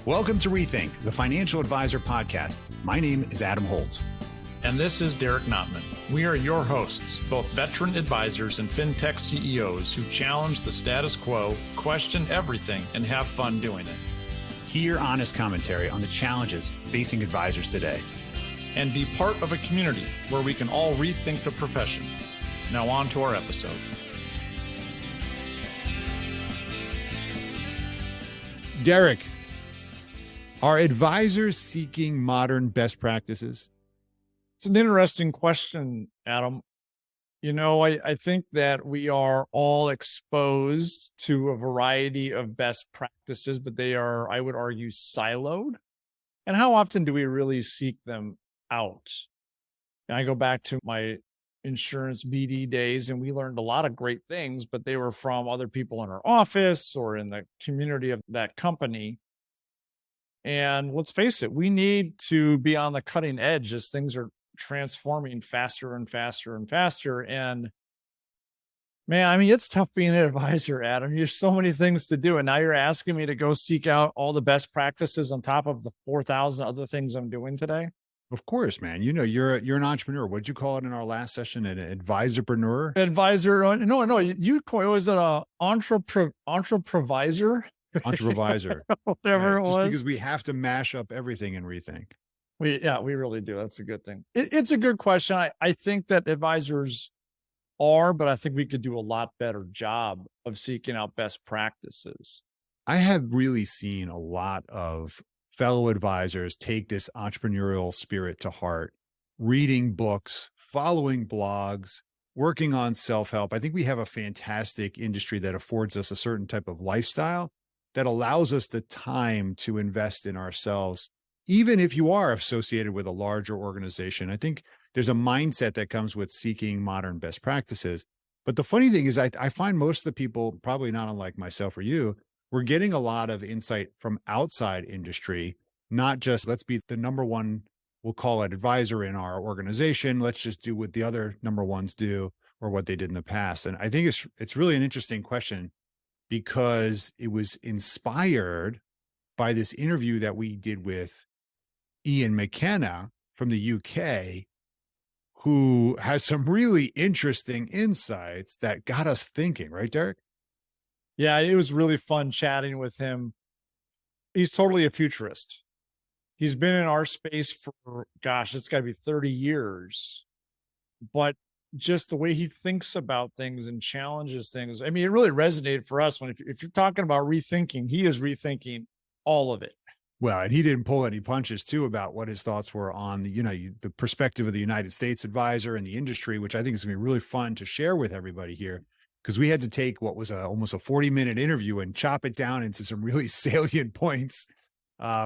Welcome to Rethink, the Financial Advisor Podcast. My name is Adam Holtz. And this is Derek Notman. We are your hosts, both veteran advisors and fintech CEOs who challenge the status quo, question everything, and have fun doing it. Hear honest commentary on the challenges facing advisors today. And be part of a community where we can all rethink the profession. Now on to our episode. Derek, are advisors seeking modern best practices? It's an interesting question, Adam. You know, I think that we are all exposed to a variety of best practices, but they are, I would argue, siloed. And how often do we really seek them out? And I go back to my insurance BD days, and we learned a lot of great things, but they were from other people in our office or in the community of that company. And let's face it, we need to be on the cutting edge as things are transforming faster and faster and faster. And man, I mean, it's tough being an advisor, Adam. There's so many things to do. And now you're asking me to go seek out all the best practices on top of the 4,000 other things I'm doing today. Of course, man. You know, you're an entrepreneur. What'd you call it in our last session? An advisorpreneur? Advisor. No. You was it a entreprovisor? Entreprovisor. Whatever it was. Just because we have to mash up everything in Rethink. We really do. That's a good thing. It's a good question. I think that advisors are, but I think we could do a lot better job of seeking out best practices. I have really seen a lot of fellow advisors take this entrepreneurial spirit to heart, reading books, following blogs, working on self-help. I think we have a fantastic industry that affords us a certain type of lifestyle that allows us the time to invest in ourselves. Even if you are associated with a larger organization, I think there's a mindset that comes with seeking modern best practices. But the funny thing is, I find most of the people, probably not unlike myself or you, we're getting a lot of insight from outside industry, not just let's be the number one, we'll call it advisor in our organization. Let's just do what the other number ones do or what they did in the past. And I think it's really an interesting question because it was inspired by this interview that we did with McKenna from the UK, who has some really interesting insights that got us thinking, right, Derek? Yeah, it was really fun chatting with him. He's totally a futurist. He's been in our space for, it's got to be 30 years. But just the way he thinks about things and challenges things, I mean, it really resonated for us when, if you're talking about rethinking, he is rethinking all of it. Well, and he didn't pull any punches too about what his thoughts were on the perspective of the United States advisor and the industry, which I think is going to be really fun to share with everybody here. Because we had to take what was almost a 40-minute interview and chop it down into some really salient points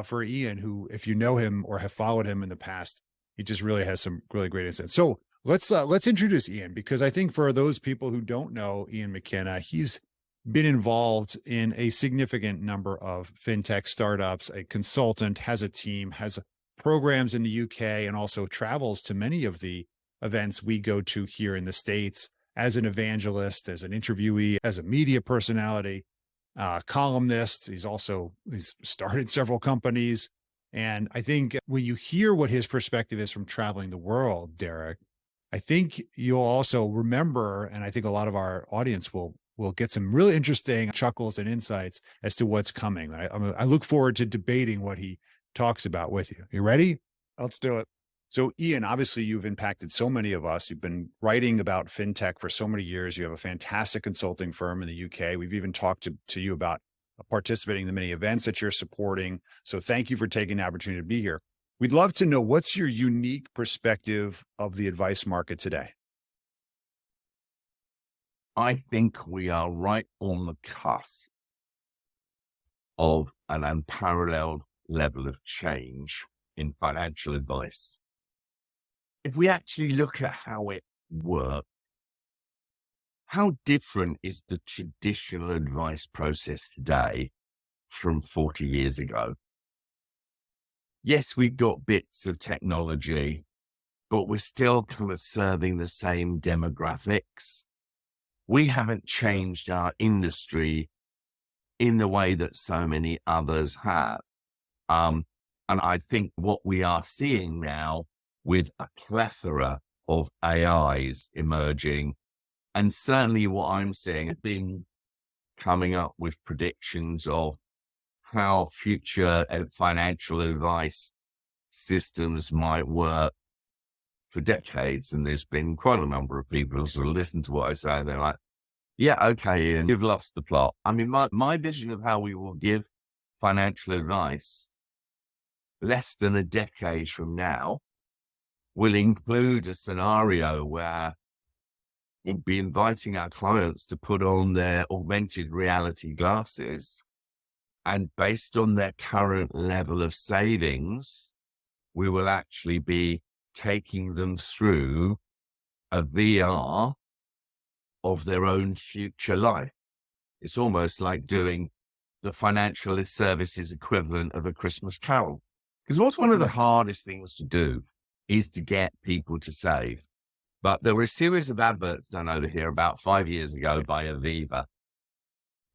for Ian, who, if you know him or have followed him in the past, he just really has some really great insights. So let's introduce Ian, because I think for those people who don't know Ian McKenna, he's been involved in a significant number of fintech startups, a consultant, has a team, has programs in the UK, and also travels to many of the events we go to here in the States as an evangelist, as an interviewee, as a media personality, columnist. He's started several companies. And I think when you hear what his perspective is from traveling the world, Derek, I think you'll also remember, and I think a lot of our audience will get some really interesting chuckles and insights as to what's coming. I look forward to debating what he talks about with you. You ready? Let's do it. So Ian, obviously you've impacted so many of us. You've been writing about fintech for so many years. You have a fantastic consulting firm in the UK. We've even talked to you about participating in the many events that you're supporting. So thank you for taking the opportunity to be here. We'd love to know, what's your unique perspective of the advice market today? I think we are right on the cusp of an unparalleled level of change in financial advice. If we actually look at how it works, how different is the traditional advice process today from 40 years ago? Yes, we've got bits of technology, but we're still kind of serving the same demographics. We haven't changed our industry in the way that so many others have. And I think what we are seeing now with a plethora of AIs emerging, and certainly what I'm seeing has been coming up with predictions of how future financial advice systems might work for decades. And there's been quite a number of people who sort of listen to what I say. And they're like, yeah, okay, Ian, you've lost the plot. I mean, my vision of how we will give financial advice less than a decade from now will include a scenario where we'll be inviting our clients to put on their augmented reality glasses, and based on their current level of savings, we will actually be taking them through a VR of their own future life. It's almost like doing the financial services equivalent of a Christmas Carol. Because what's one of the hardest things to do is to get people to save. But there were a series of adverts done over here about 5 years ago by Aviva.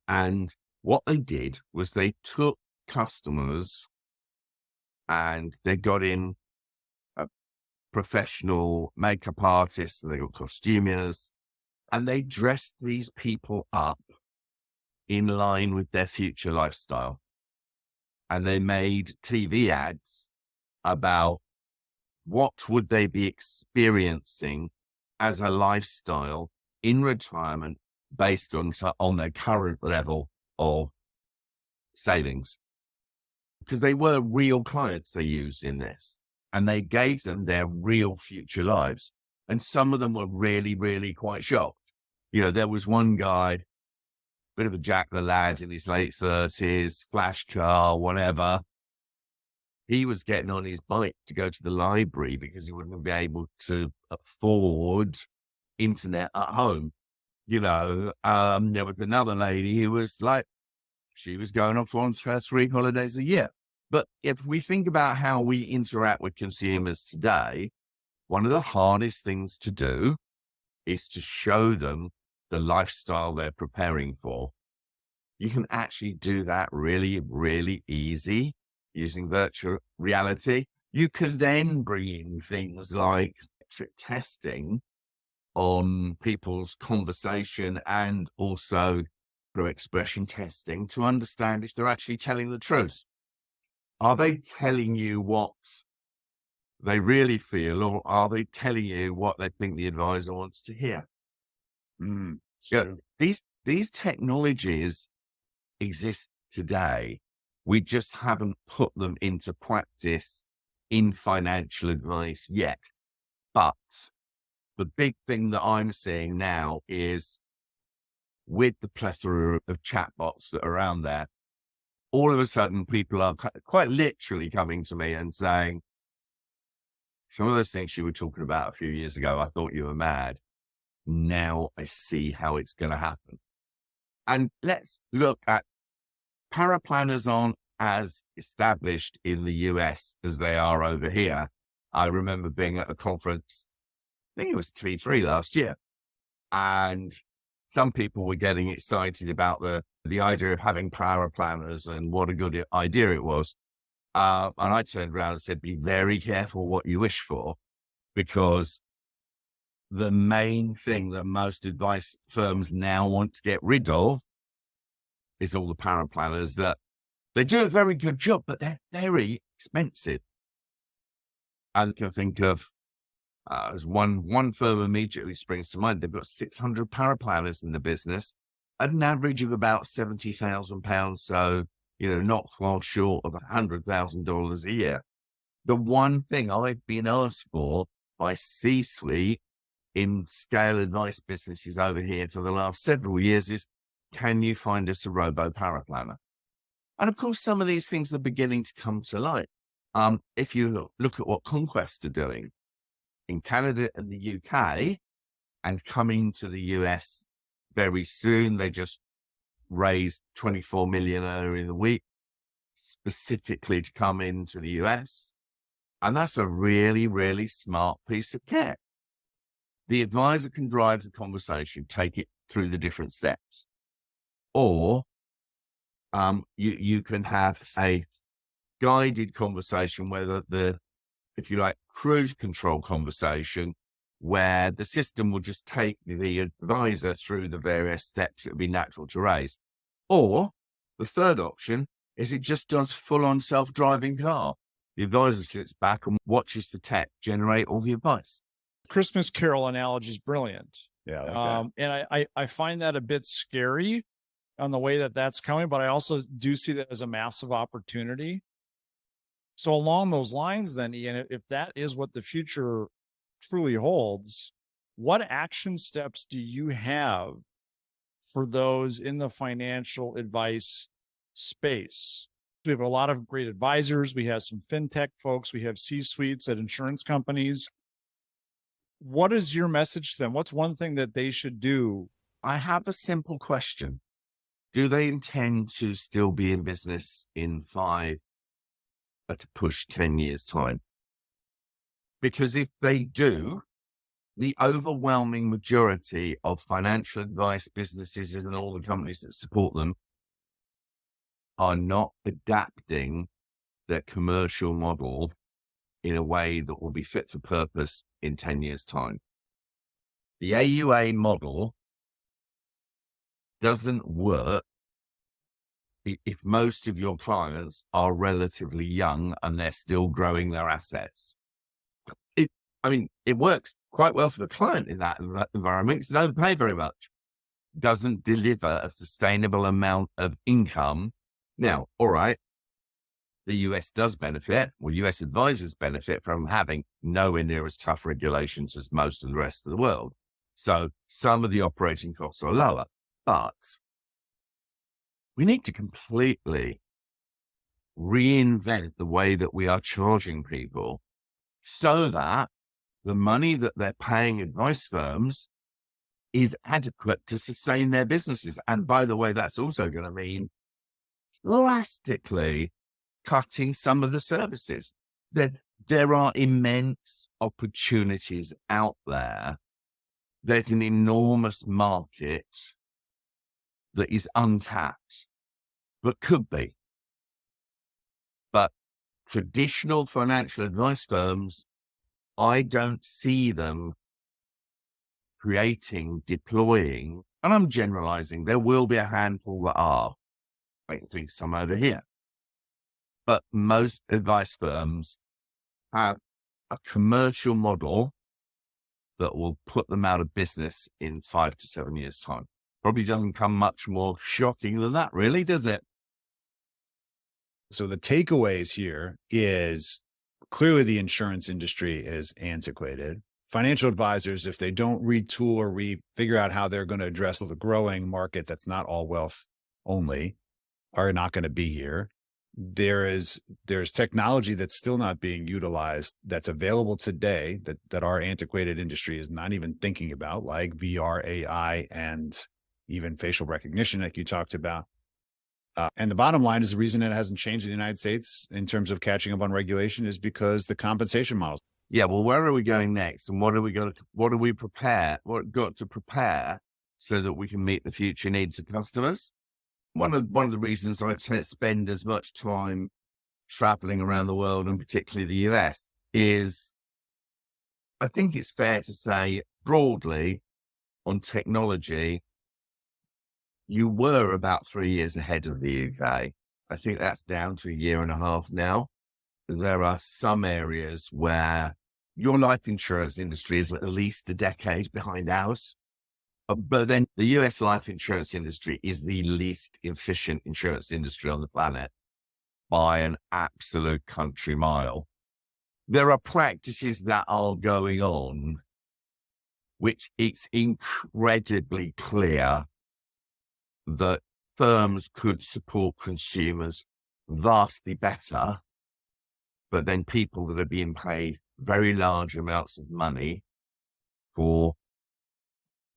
And what they did was they took customers and they got in a professional makeup artists, they got costumers, and they dressed these people up in line with their future lifestyle. And they made TV ads about what would they be experiencing as a lifestyle in retirement based on their current level of savings. Because they were real clients they used in this, and they gave them their real future lives. And some of them were really, really quite shocked. You know, there was one guy, bit of a jack the lad in his late 30s, flash car, whatever. He was getting on his bike to go to the library because he wouldn't be able to afford internet at home. You know, there was another lady who was like, she was going off on her 3 holidays a year. But if we think about how we interact with consumers today, one of the hardest things to do is to show them the lifestyle they're preparing for. You can actually do that really, really easy using virtual reality. You can then bring in things like testing on people's conversation and also through expression testing to understand if they're actually telling the truth. Are they telling you what they really feel, or are they telling you what they think the advisor wants to hear? So these technologies exist today. We just haven't put them into practice in financial advice yet. But the big thing that I'm seeing now is with the plethora of chatbots that are around there, all of a sudden people are quite literally coming to me and saying, some of those things you were talking about a few years ago, I thought you were mad. Now I see how it's going to happen. And let's look at paraplanners aren't as established in the US as they are over here. I remember being at a conference, I think it was T3 last year, and some people were getting excited about the idea of having paraplanners and what a good idea it was. And I turned around and said, be very careful what you wish for, because the main thing that most advice firms now want to get rid of is all the paraplanners that they do a very good job, but they're very expensive. I can think of as one firm immediately springs to mind. They've got 600 paraplanners in the business at an average of about £70,000. So, you know, not far short of $100,000 a year. The one thing I've been asked for by C-suite in scale advice businesses over here for the last several years is, can you find us a robo paraplanner? And of course, some of these things are beginning to come to light. If you look at what Conquest are doing in Canada and the UK and coming to the US very soon, they just raised 24 million earlier in the week, specifically to come into the US. And that's a really, really smart piece of kit. The advisor can drive the conversation, take it through the different steps. Or you can have a guided conversation, whether the, if you like, cruise control conversation, where the system will just take the advisor through the various steps it would be natural to raise. Or the third option is it just does full-on self-driving car. The advisor sits back and watches the tech generate all the advice. Christmas Carol analogy is brilliant. Yeah, I like that. And I find that a bit scary on the way that that's coming, but I also do see that as a massive opportunity. So along those lines, then, Ian, if that is what the future truly holds, what action steps do you have for those in the financial advice space? We have a lot of great advisors. We have some fintech folks. We have C-suites at insurance companies. What is your message to them? What's one thing that they should do? I have a simple question. Do they intend to still be in business in 5, at a push 10 years' time? Because if they do, the overwhelming majority of financial advice businesses and all the companies that support them are not adapting their commercial model in a way that will be fit for purpose in 10 years' time. The AUA model doesn't work if most of your clients are relatively young and they're still growing their assets. It works quite well for the client in that environment because they don't pay very much. Doesn't deliver a sustainable amount of income. Now, all right, the US does benefit, well, US advisors benefit from having nowhere near as tough regulations as most of the rest of the world. So some of the operating costs are lower, but we need to completely reinvent the way that we are charging people so that the money that they're paying advice firms is adequate to sustain their businesses. And by the way, that's also going to mean drastically cutting some of the services. There are immense opportunities out there. There's an enormous market that is untapped, but could be. But traditional financial advice firms, I don't see them creating, deploying, and I'm generalizing, there will be a handful that are. I think some over here. But most advice firms have a commercial model that will put them out of business in 5 to 7 years' time. Probably doesn't come much more shocking than that, really, does it? So the takeaways here is clearly the insurance industry is antiquated. Financial advisors, if they don't retool or figure out how they're going to address the growing market that's not all wealth only, are not going to be here. There's technology that's still not being utilized that's available today that our antiquated industry is not even thinking about, like VR, AI, and even facial recognition, like you talked about. And the bottom line is the reason it hasn't changed in the United States in terms of catching up on regulation is because the compensation models. Yeah, well, where are we going next? And what do we prepare? What got to prepare so that we can meet the future needs of customers? One of the reasons I spend as much time traveling around the world, and particularly the US, is I think it's fair to say broadly on technology, you were about 3 years ahead of the UK. I think that's down to 1.5 years now. There are some areas where your life insurance industry is at least a decade behind ours. But then the US life insurance industry is the least efficient insurance industry on the planet by an absolute country mile. There are practices that are going on, which it's incredibly clear that firms could support consumers vastly better, but then people that are being paid very large amounts of money for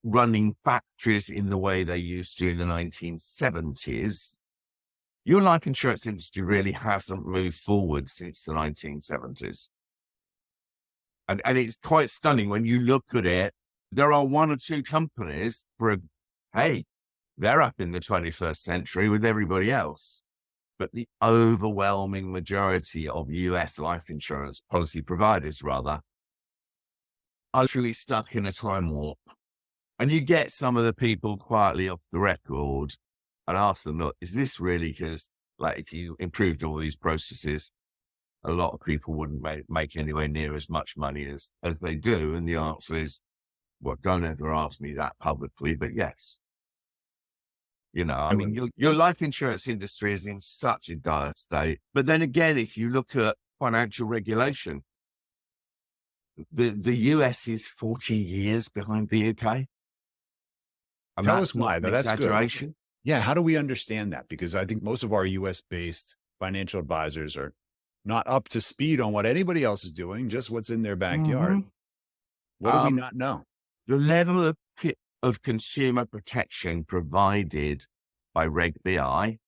running factories in the way they used to in the 1970s, your life insurance industry really hasn't moved forward since the 1970s. And it's quite stunning when you look at it. There are one or two companies they're up in the 21st century with everybody else. but the overwhelming majority of US life insurance policy providers, rather, are truly stuck in a time warp. And you get some of the people quietly off the record and ask them, look, is this really because, like, if you improved all these processes, a lot of people wouldn't make anywhere near as much money as they do? And the answer is, well, don't ever ask me that publicly, but yes. You know, I mean, your life insurance industry is in such a dire state. But then again, if you look at financial regulation, the US is 40 years behind the UK. And Tell that's us not why, an though. That's good. exaggeration. Yeah, how do we understand that? Because I think most of our US-based financial advisors are not up to speed on what anybody else is doing, just what's in their backyard. What do we not know? The level of consumer protection provided by Reg BI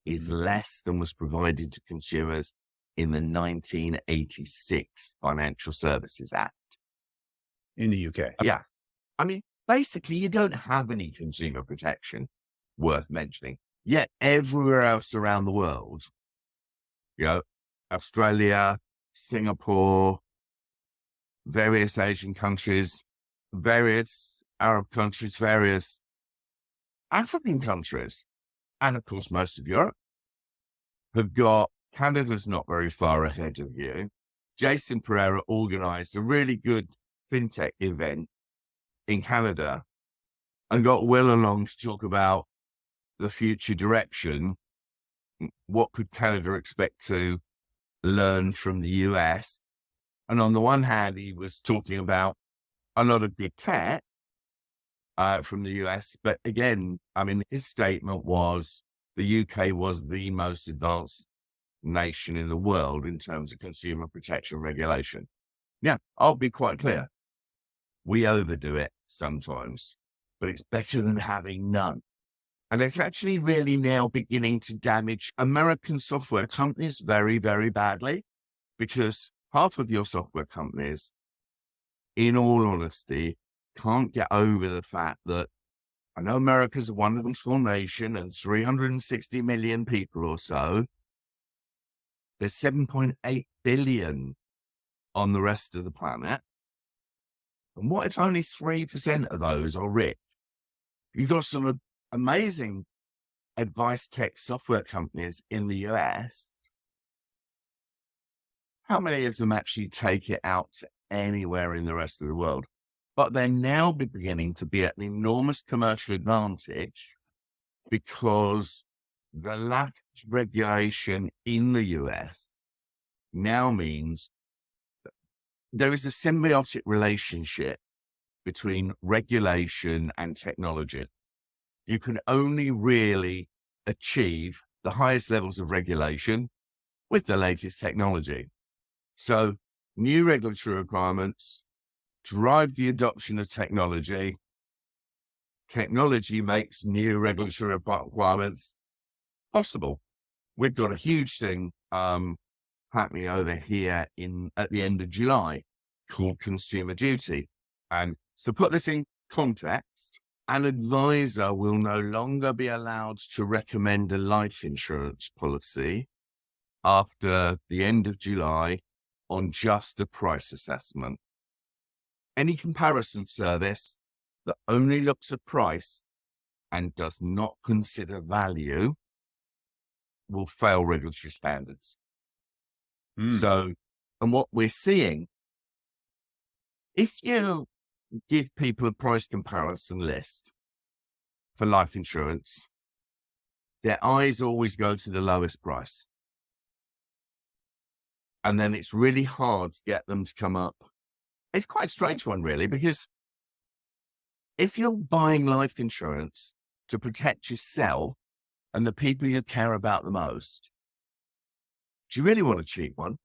is less than was provided to consumers in the 1986 Financial Services Act. In the UK. Yeah. I mean, basically, you don't have any consumer protection worth mentioning. Yet everywhere else around the world, you know, Australia, Singapore, various Asian countries, various Arab countries, various African countries, and of course, most of Europe have got, Canada's not very far ahead of you. Jason Pereira organized a really good fintech event in Canada and got well along to talk about the future direction. What could Canada expect to learn from the US? And on the one hand, he was talking about a lot of good tech from the US. But again, I mean, his statement was the UK was the most advanced nation in the world in terms of consumer protection regulation. Yeah, I'll be quite clear. We overdo it sometimes, but it's better than having none. And it's actually really now beginning to damage American software companies very, very badly, because half of your software companies, in all honesty, can't get over the fact that, I know America's a wonderful nation and 360 million people or so. There's 7.8 billion on the rest of the planet. And what if only 3% of those are rich? You've got some amazing advice tech software companies in the US. How many of them actually take it out to anywhere in the rest of the world? But they're now beginning to be at an enormous commercial advantage because the lack of regulation in the US now means that there is a symbiotic relationship between regulation and technology. You can only really achieve the highest levels of regulation with the latest technology. So new regulatory requirements drive the adoption of technology. Technology makes new regulatory requirements possible. We've got a huge thing happening over here at the end of July called Consumer Duty. And so put this in context, an advisor will no longer be allowed to recommend a life insurance policy after the end of July on just a price assessment. Any comparison service that only looks at price and does not consider value will fail regulatory standards. So, and what we're seeing, if you give people a price comparison list for life insurance, their eyes always go to the lowest price. And then it's really hard to get them to come up. It's quite a strange one, really, because if you're buying life insurance to protect yourself and the people you care about the most, do you really want a cheap one?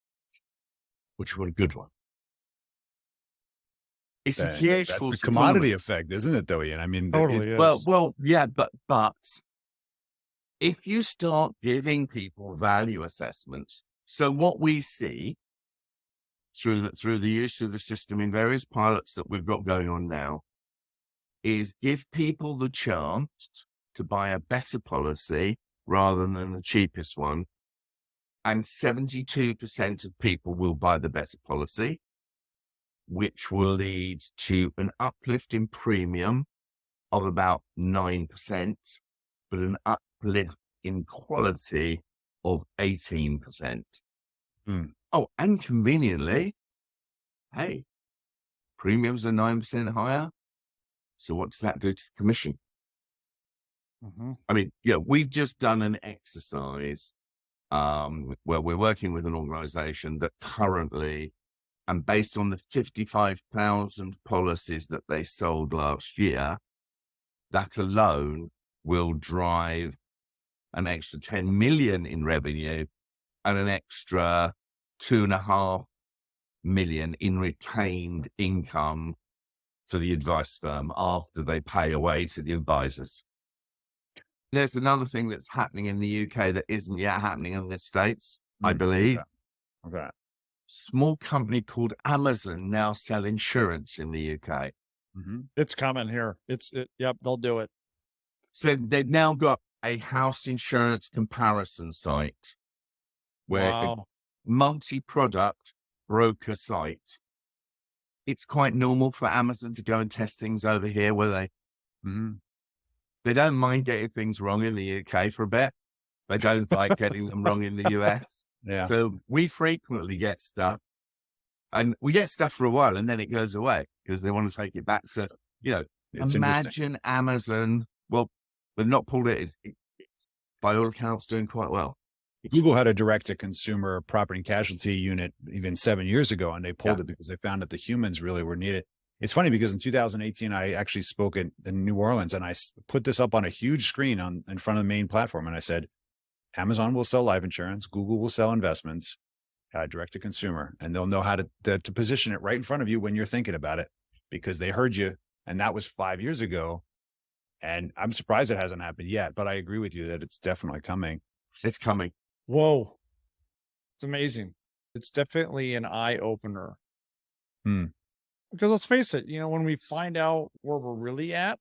Or do you want a good one? It's a huge That's false the commodity economy. effect, isn't it, though, Ian? I mean, Totally is. Well, yeah, but if you start giving people value assessments, so what we see through the use of the system in various pilots that we've got going on now is give people the chance to buy a better policy rather than the cheapest one. And 72% of people will buy the better policy, which will lead to an uplift in premium of about 9%, but an uplift in quality of 18%. Oh, and conveniently, hey, premiums are 9% higher. So what does that do to the commission? I mean, yeah, we've just done an exercise where we're working with an organization that currently, and based on the 55,000 policies that they sold last year, that alone will drive an extra 10 million in revenue and an extra 2.5 million in retained income for the advice firm after they pay away to the advisors. There's another thing that's happening in the UK that isn't yet happening in the States, I believe. Okay. Small company called Amazon now sell insurance in the UK. It's coming here. Yep, they'll do it. So they've now got a house insurance comparison site where a multi-product broker site. It's quite normal for Amazon to go and test things over here where they don't mind getting things wrong in the UK for a bit. They don't like getting them wrong in the US. Yeah. So we frequently get stuff, and we get stuff for a while and then it goes away because they want to take it back to, imagine Amazon. Well, they've not pulled it. It's by all accounts doing quite well. Google had a direct-to-consumer property and casualty unit even 7 years ago, and they pulled it because they found that the humans really were needed. It's funny because in 2018, I actually spoke in New Orleans, and I put this up on a huge screen in front of the main platform, and I said, Amazon will sell life insurance, Google will sell investments, direct-to-consumer, and they'll know how to position it right in front of you when you're thinking about it because they heard you, and that was 5 years ago, and I'm surprised it hasn't happened yet, but I agree with you that it's definitely coming. It's coming. Whoa. It's amazing. It's definitely an eye-opener. Because let's face it, when we find out where we're really at,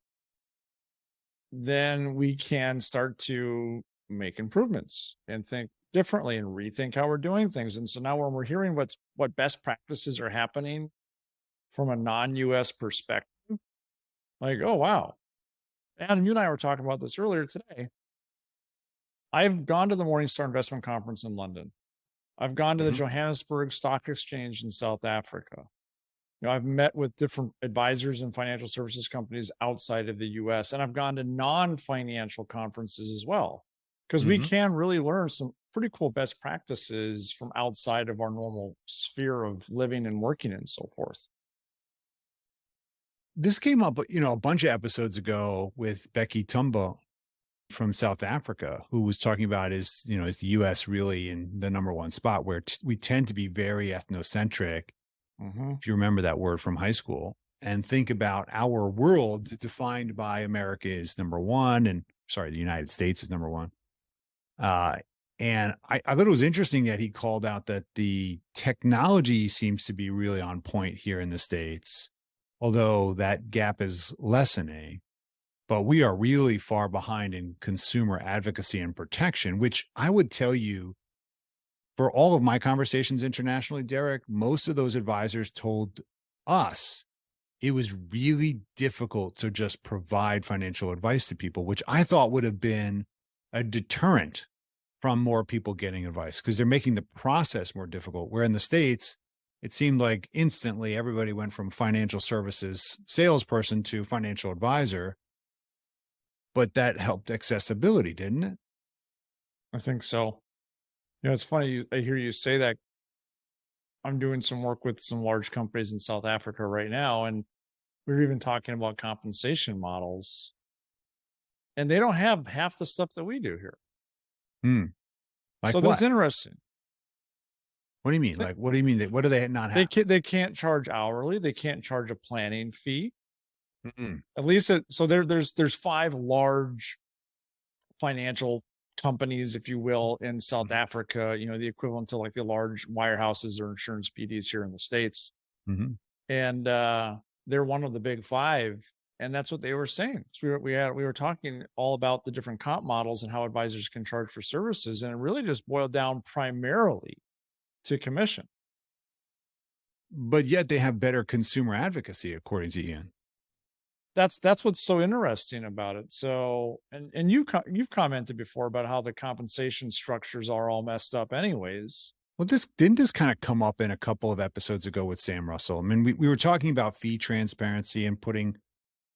then we can start to make improvements and think differently and rethink how we're doing things. And so now when we're hearing what best practices are happening from a non-US perspective, like, oh, wow. Adam, you and I were talking about this earlier today. I've gone to the Morningstar Investment Conference in London. I've gone to the Johannesburg Stock Exchange in South Africa. I've met with different advisors and financial services companies outside of the US, and I've gone to non-financial conferences as well, because we can really learn some pretty cool best practices from outside of our normal sphere of living and working and so forth. This came up, a bunch of episodes ago with Becky Tumba from South Africa, who was talking about is the US really in the number one spot where we tend to be very ethnocentric. If you remember that word from high school, and think about our world defined by America is number one, and the United States is number one. And I thought it was interesting that he called out that the technology seems to be really on point here in the States, although that gap is lessening. But we are really far behind in consumer advocacy and protection, which I would tell you, for all of my conversations internationally, Derek, most of those advisors told us it was really difficult to just provide financial advice to people, which I thought would have been a deterrent from more people getting advice because they're making the process more difficult. Where in the States, it seemed like instantly everybody went from financial services salesperson to financial advisor. But that helped accessibility, didn't it? I think so. It's funny. I hear you say that. I'm doing some work with some large companies in South Africa right now, and we're even talking about compensation models, and they don't have half the stuff that we do here. Like so what? That's interesting. What do you mean? Like, what do you mean? What do they not have? They can't charge hourly. They can't charge a planning fee. At least there's 5 large financial companies, if you will, in South Africa, the equivalent to like the large wirehouses or insurance PDs here in the States. And they're one of the big 5. And that's what they were saying. So we were talking all about the different comp models and how advisors can charge for services. And it really just boiled down primarily to commission. But yet they have better consumer advocacy, according to Ian. That's what's so interesting about it. So, and you've commented before about how the compensation structures are all messed up anyways. Well, this didn't this kind of come up in a couple of episodes ago with Sam Russell. I mean, we were talking about fee transparency and putting,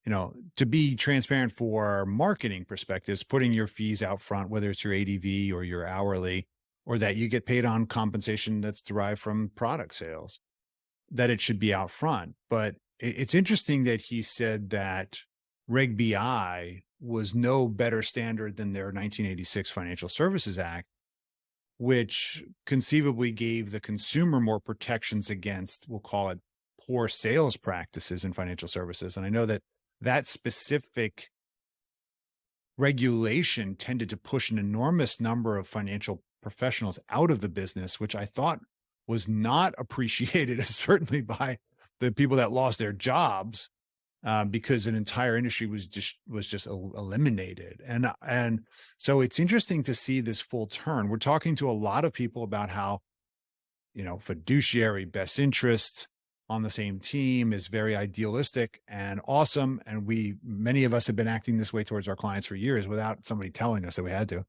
to be transparent for marketing perspectives, putting your fees out front, whether it's your ADV or your hourly, or that you get paid on compensation that's derived from product sales, that it should be out front. But it's interesting that he said that Reg BI was no better standard than their 1986 Financial Services Act, which conceivably gave the consumer more protections against, we'll call it, poor sales practices in financial services. And I know that that specific regulation tended to push an enormous number of financial professionals out of the business, which I thought was not appreciated, certainly by the people that lost their jobs, because an entire industry was just eliminated. And so it's interesting to see this full turn. We're talking to a lot of people about how, fiduciary best interest on the same team is very idealistic and awesome. And many of us have been acting this way towards our clients for years without somebody telling us that we had to.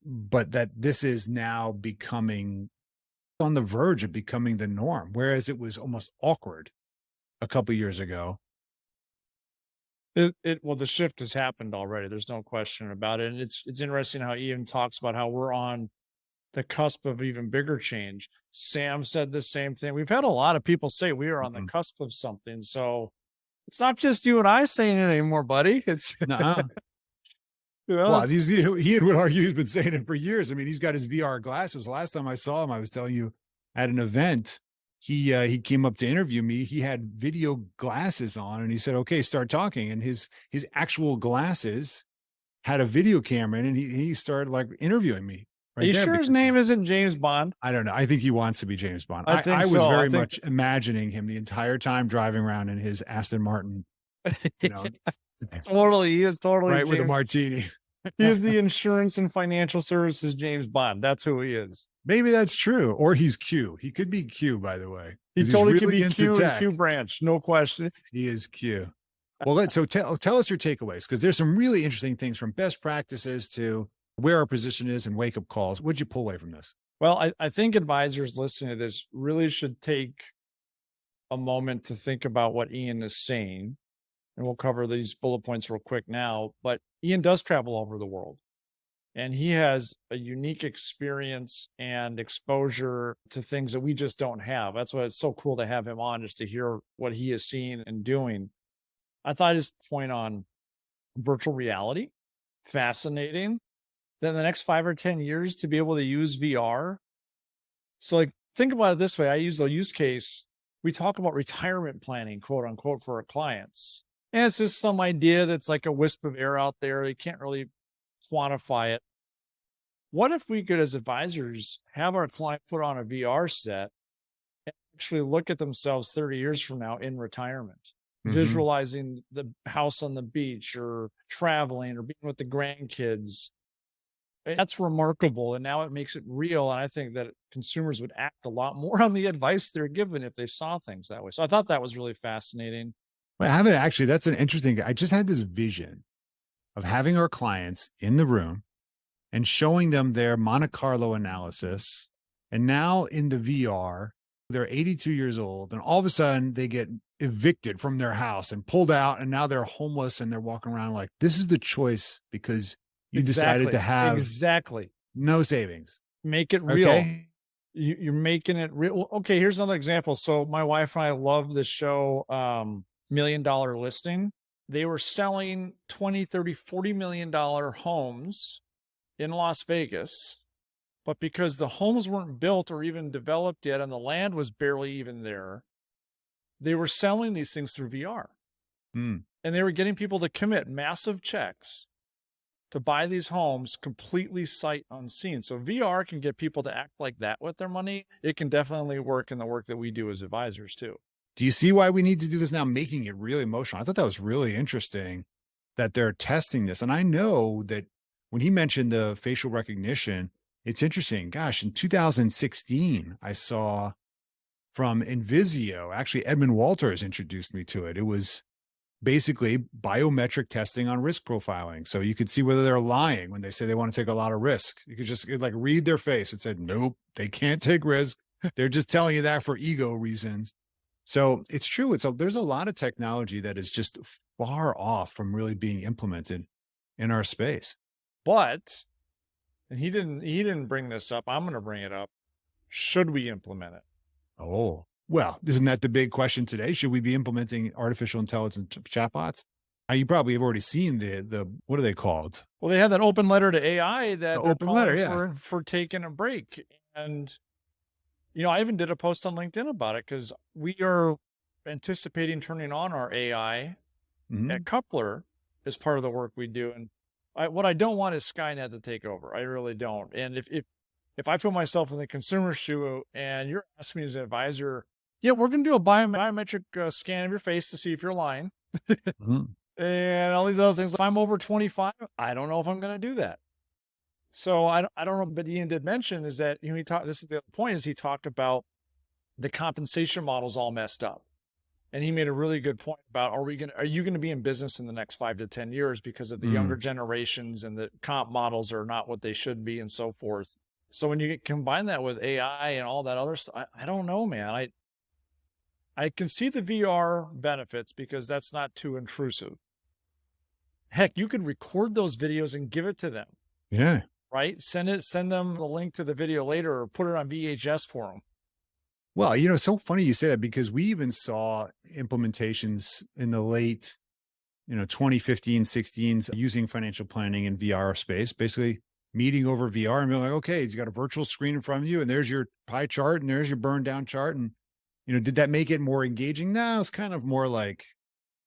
But that this is now becoming on the verge of becoming the norm, whereas it was almost awkward a couple of years ago. Well, the shift has happened already. There's no question about it. And it's interesting how Ian talks about how we're on the cusp of even bigger change. Sam said the same thing. We've had a lot of people say we are on the cusp of something. So it's not just you and I saying it anymore, buddy. It's Nuh-uh. Well, he would argue he's been saying it for years. I mean, he's got his VR glasses. Last time I saw him, I was telling you at an event, he came up to interview me. He had video glasses on and he said, okay, start talking. And his actual glasses had a video camera in, and he started like interviewing me. Right. Are you sure his name isn't James Bond? I don't know. I think he wants to be James Bond. I was very much imagining him the entire time driving around in his Aston Martin. Totally. He is totally right, with a martini. He is the insurance and financial services James Bond. That's who he is. Maybe that's true. Or he's Q. He could be Q, by the way. He totally could be Q and Q branch. No question. He is Q. Well, so tell us your takeaways, because there's some really interesting things from best practices to where our position is and wake-up calls. What'd you pull away from this? Well, I think advisors listening to this really should take a moment to think about what Ian is saying. And we'll cover these bullet points real quick now. But Ian does travel all over the world. And he has a unique experience and exposure to things that we just don't have. That's why it's so cool to have him on, just to hear what he is seeing and doing. I thought his point on virtual reality, fascinating. Then the next 5 or 10 years to be able to use VR. So like, think about it this way. I use the use case. We talk about retirement planning, quote unquote, for our clients. And it's just some idea that's like a wisp of air out there. You can't really quantify it. What if we could, as advisors, have our client put on a VR set and actually look at themselves 30 years from now in retirement, visualizing the house on the beach or traveling or being with the grandkids? That's remarkable. And now it makes it real. And I think that consumers would act a lot more on the advice they're given if they saw things that way. So I thought that was really fascinating. Well, I haven't actually. That's an interesting. I just had this vision of having our clients in the room and showing them their Monte Carlo analysis. And now in the VR, they're 82 years old, and all of a sudden they get evicted from their house and pulled out, and now they're homeless and they're walking around like, this is the choice because you decided to have no savings. Make it real. Okay? You're making it real. Okay, here's another example. So my wife and I love the show $1 Million Listing. They were selling 20, 30, $40 million homes in Las Vegas. But because the homes weren't built or even developed yet and the land was barely even there, they were selling these things through VR. And they were getting people to commit massive checks to buy these homes completely sight unseen. So VR can get people to act like that with their money. It can definitely work in the work that we do as advisors too. Do you see why we need to do this now, making it really emotional? I thought that was really interesting that they're testing this. And I know that when he mentioned the facial recognition, it's interesting. Gosh, in 2016, I saw from Invisio, actually, Edmund Walters introduced me to it. It was basically biometric testing on risk profiling. So you could see whether they're lying when they say they want to take a lot of risk. You could just like read their face. It said, nope, they can't take risk. They're just telling you that for ego reasons. So it's true. There's a lot of technology that is just far off from really being implemented in our space. But, and he didn't bring this up. I'm going to bring it up. Should we implement it? Oh, well, isn't that the big question today? Should we be implementing artificial intelligence chatbots? You probably have already seen the what are they called? Well, they have that open letter to AI that The they're open calling letter, yeah. for taking a break. And, I even did a post on LinkedIn about it because we are anticipating turning on our AI Mhm. at Coupler as part of the work we do. And what I don't want is Skynet to take over. I really don't. And if I put myself in the consumer shoe and you're asking me as an advisor, yeah, we're going to do a biometric scan of your face to see if you're lying Mhm. and all these other things. If I'm over 25, I don't know if I'm going to do that. So I don't know. But Ian did mention is that, this is the other point is he talked about the compensation models all messed up. And he made a really good point about, are you going to be in business in the next 5 to 10 years because of the younger generations and the comp models are not what they should be and so forth. So when you combine that with AI and all that other stuff, I don't know, man. I can see the VR benefits because that's not too intrusive. Heck, you could record those videos and give it to them, Yeah. right? Send them the link to the video later or put it on VHS for them. Well, it's so funny you say that because we even saw implementations in the late, 2015, 16s using financial planning in VR space, basically meeting over VR and being like, okay, you got a virtual screen in front of you and there's your pie chart and there's your burn down chart. And, did that make it more engaging? No, it's kind of more like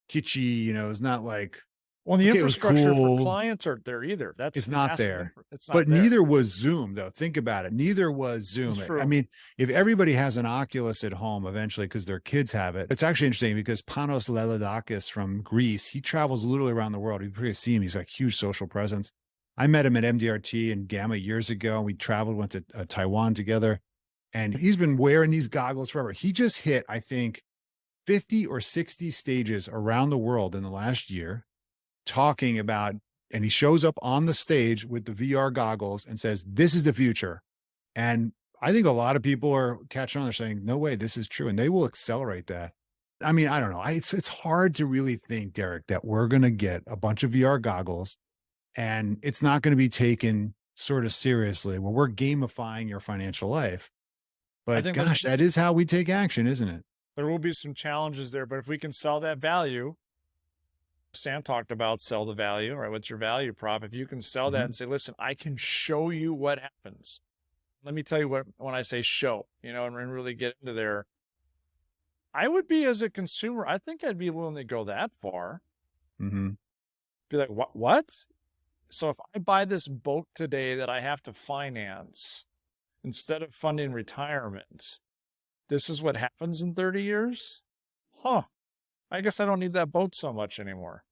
kitschy, it's not like, Well, the okay, it was infrastructure for cool. clients aren't there either. It's not there. It's not But there. neither was Zoom, though. Think about it. Neither was Zoom. It's true. I mean, if everybody has an Oculus at home eventually because their kids have it, it's actually interesting because Panos Lelodakis from Greece, he travels literally around the world. You probably see him. He's got huge social presence. I met him at MDRT and Gamma years ago. We traveled, went to Taiwan together, and he's been wearing these goggles forever. He just hit, I think, 50 or 60 stages around the world in the last year talking about, and he shows up on the stage with the VR goggles and says, this is the future. And I think a lot of people are catching on. They're saying, no way, this is true. And they will accelerate that. I mean, I don't know. It's hard to really think, Derek, that we're going to get a bunch of VR goggles and it's not going to be taken sort of seriously where we're gamifying your financial life. But gosh, that is how we take action, isn't it? There will be some challenges there, but if we can sell that value, Sam talked about sell the value, right? What's your value prop? If you can sell that and say, listen, I can show you what happens. Let me tell you what, when I say show, and really get into there, I would be as a consumer, I think I'd be willing to go that far. Mm-hmm. Be like, what? So if I buy this boat today that I have to finance, instead of funding retirement, this is what happens in 30 years? Huh. I guess I don't need that boat so much anymore.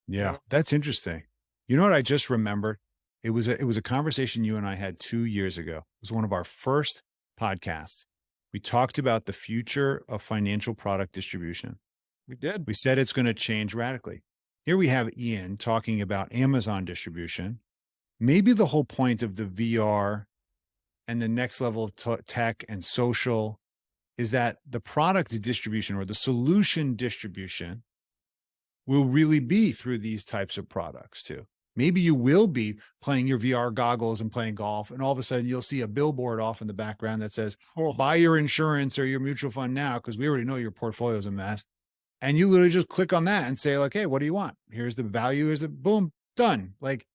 Yeah, that's interesting. You know what I just remembered? It was a conversation you and I had 2 years ago. It was one of our first podcasts. We talked about the future of financial product distribution. We did. We said it's going to change radically. Here we have Ian talking about Amazon distribution. Maybe the whole point of the VR and the next level of tech and social is that the product distribution or the solution distribution will really be through these types of products too. Maybe you will be playing your VR goggles and playing golf, and all of a sudden you'll see a billboard off in the background that says, buy your insurance or your mutual fund now, because we already know your portfolio is a mess. And you literally just click on that and say, like, hey, what do you want? Here's the value, here's the boom, done. Like,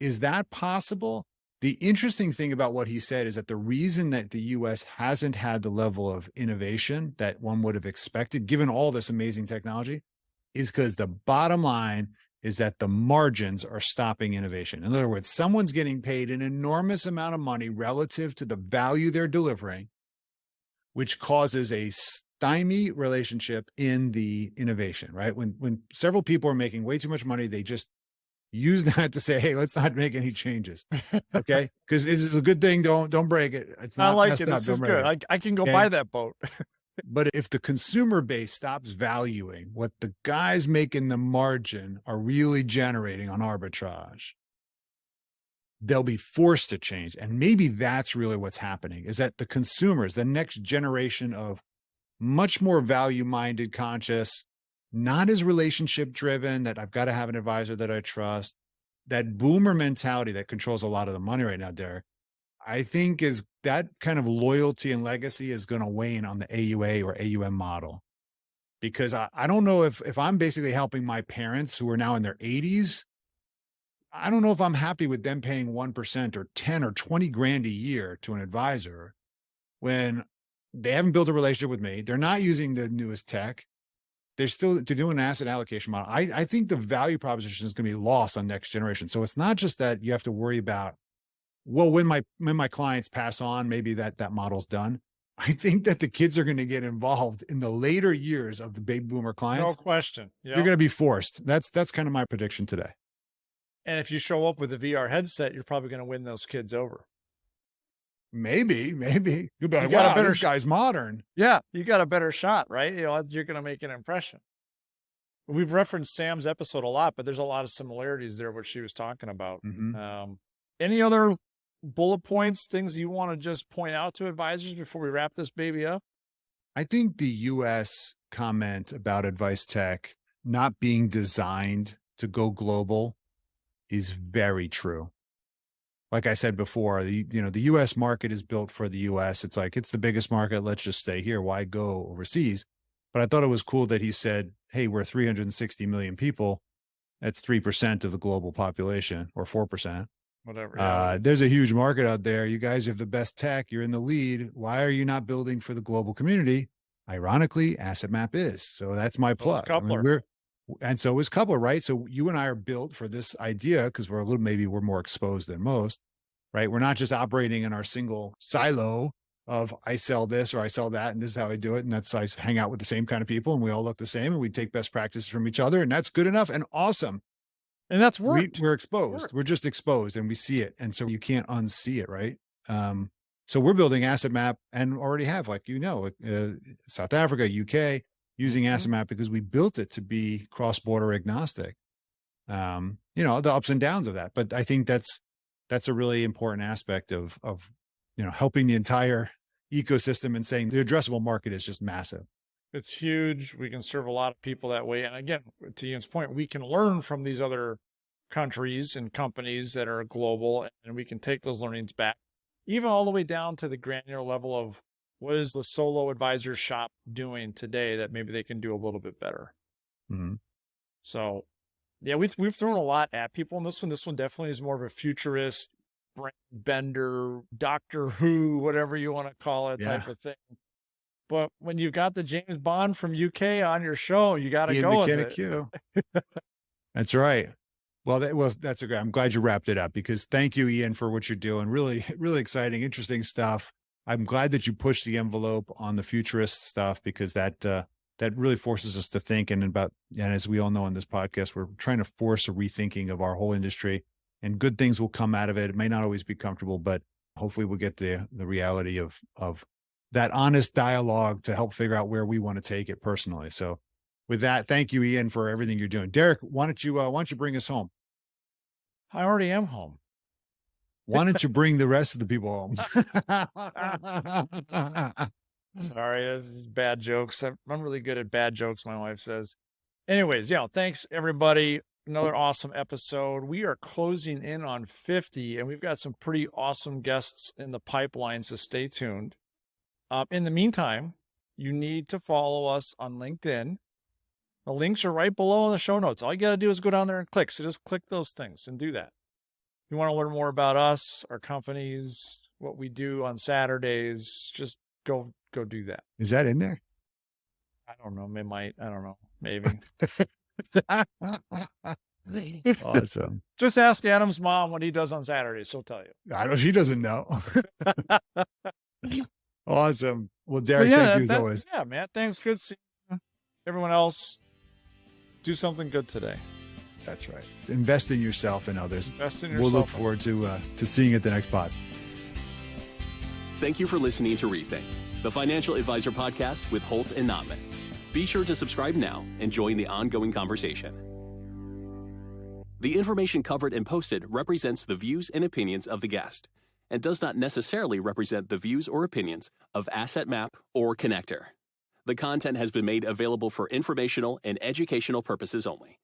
is that possible? The interesting thing about what he said is that the reason that the US hasn't had the level of innovation that one would have expected, given all this amazing technology, is because the bottom line is that the margins are stopping innovation. In other words, someone's getting paid an enormous amount of money relative to the value they're delivering, which causes a stymie relationship in the innovation, right? When several people are making way too much money, they just use that to say, hey, let's not make any changes. Okay. Because this is a good thing. Don't break it. It's I not like messed it. up. This Don't is break good. it. I can go Okay? buy that boat. But if the consumer base stops valuing what the guys making the margin are really generating on arbitrage, they'll be forced to change. And maybe that's really what's happening, is that the consumers, the next generation of much more value-minded, conscious, not as relationship driven, that I've got to have an advisor that I trust, that boomer mentality that controls a lot of the money right now, Derek, I think is that kind of loyalty and legacy is going to wane on the AUA or AUM model. Because I don't know if I'm basically helping my parents who are now in their 80s, I don't know if I'm happy with them paying 1% or 10 or 20 grand a year to an advisor when they haven't built a relationship with me. They're not using the newest tech. They're doing an asset allocation model. I think the value proposition is going to be lost on next generation. So it's not just that you have to worry about, well, when my clients pass on, maybe that model's done. I think that the kids are going to get involved in the later years of the baby boomer No clients. question. You're going to be forced. That's kind of my prediction today. And if you show up with a VR headset, you're probably going to win those kids over. Maybe you'll be like, got a wow, better this guy's modern. Yeah, you got a better shot, right? You're going to make an impression. We've referenced Sam's episode a lot, but there's a lot of similarities there, what she was talking about. Any other bullet points, things you want to just point out to advisors before we wrap this baby up? I think the US comment about advice tech not being designed to go global is very true. Like I said before, the US market is built for the US. It's like, it's the biggest market. Let's just stay here. Why go overseas? But I thought it was cool that he said, hey, we're 360 million people. That's 3% of the global population, or 4%. Whatever. Yeah. There's a huge market out there. You guys have the best tech. You're in the lead. Why are you not building for the global community? Ironically, Asset Map is. So that's my plug. And so is Coupler, right? So you and I are built for this idea because maybe we're more exposed than most, right? We're not just operating in our single silo of I sell this or I sell that, and this is how I do it. And that's, I hang out with the same kind of people and we all look the same and we take best practices from each other. And that's good enough and awesome. And that's worked. We're exposed. We're just exposed and we see it. And so you can't unsee it, right? So we're building Asset Map and already have, South Africa, UK, using Asset Map because we built it to be cross-border agnostic. The ups and downs of that. But I think that's a really important aspect of helping the entire ecosystem and saying the addressable market is just massive. It's huge. We can serve a lot of people that way. And again, to Ian's point, we can learn from these other countries and companies that are global, and we can take those learnings back, even all the way down to the granular level of what is the solo advisor shop doing today that maybe they can do a little bit better. Mm-hmm. So yeah, we've thrown a lot at people in this one. This one definitely is more of a futurist, brain bender, Doctor Who, whatever you want to call it, type of thing. But when you've got the James Bond from UK on your show, you got to go McKenna with it. Q. That's right. Well, that's okay. I'm glad you wrapped it up because thank you, Ian, for what you're doing. Really, really exciting, interesting stuff. I'm glad that you pushed the envelope on the futurist stuff because that really forces us to think and as we all know on this podcast, we're trying to force a rethinking of our whole industry, and good things will come out of it. It may not always be comfortable, but hopefully we'll get the reality of that honest dialogue to help figure out where we want to take it personally. So with that, thank you, Ian, for everything you're doing. Derek, why don't you bring us home? I already am home. Why don't you bring the rest of the people home? Sorry, this is bad jokes. I'm really good at bad jokes, my wife says. Anyways, thanks everybody. Another awesome episode. We are closing in on 50, and we've got some pretty awesome guests in the pipeline, so stay tuned. In the meantime, you need to follow us on LinkedIn. The links are right below in the show notes. All you got to do is go down there and click. So just click those things and do that. If you want to learn more about us, our companies, what we do on Saturdays, just go do that. Is that in there? I don't know. I don't know. Maybe. Awesome. Just ask Adam's mom what he does on Saturdays. She'll tell you. She doesn't know. Awesome. Well, But Derek, yeah, thank you as always. yeah, Matt, thanks. Good seeing you. Everyone else, do something good today. That's right. Invest in yourself and others. Invest in We'll yourself. look forward to seeing you at the next pod. Thank you for listening to Rethink, the Financial Advisor podcast with Holt and Notman. Be sure to subscribe now and join the ongoing conversation. The information covered and posted represents the views and opinions of the guest and does not necessarily represent the views or opinions of Asset Map or Connector. The content has been made available for informational and educational purposes only.